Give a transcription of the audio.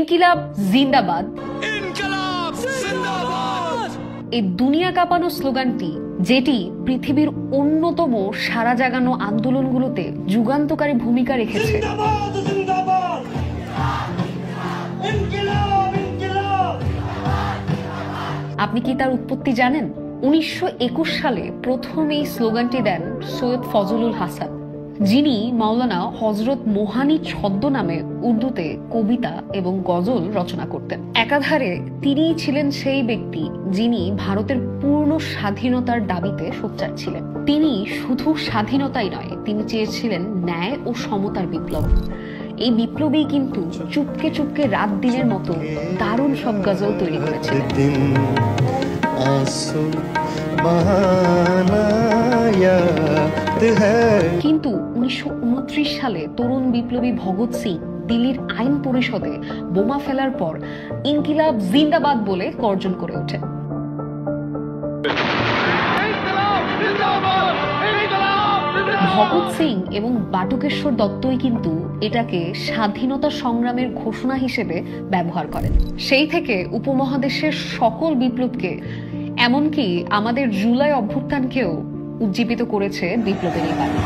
ইনকিলাব জিন্দাবাদ, এই দুনিয়া কাঁপানো স্লোগানটি, যেটি পৃথিবীর অন্যতম সারা জাগানো আন্দোলনগুলোতে যুগান্তকারী ভূমিকা রেখেছে। আপনি কি তার উৎপত্তি জানেন? 1921 সালে প্রথম এই স্লোগানটি দেন সৈয়দ ফজলুল হাসান, যিনি মাওলানা হযরত মোহানি ছদ্মনামে উর্দুতে কবিতা এবং গজল রচনা করতেন। একাধারে তিনিই ছিলেন সেই ব্যক্তি যিনি ভারতের পূর্ণ স্বাধীনতার দাবিতে সোচ্চার ছিলেন। তিনি শুধু স্বাধীনতাই নয়, তিনি চেয়েছিলেন ন্যায় ও সমতার বিপ্লব। এই বিপ্লবী কিন্তু চুপকে চুপকে রাত দিনের মতো দারুণ সব গজল তৈরি করেছিলেন। কিন্তু 1929 সালে তরুণ বিপ্লবী ভগৎ সিং দিল্লির আইন পরিষদে বোমা ফেলার পর ইনকিলাব জিন্দাবাদ বলে গর্জন করে ওঠেন। ভগৎ সিং এবং বাটুকেশ্বর দত্তই কিন্তু এটাকে স্বাধীনতা সংগ্রামের ঘোষণা হিসেবে ব্যবহার করেন। সেই থেকে উপমহাদেশের সকল বিপ্লবকে, এমনকি আমাদের জুলাই অভ্যুত্থানকেও উজ্জীবিত করেছে বিপ্লবের এই বাণী।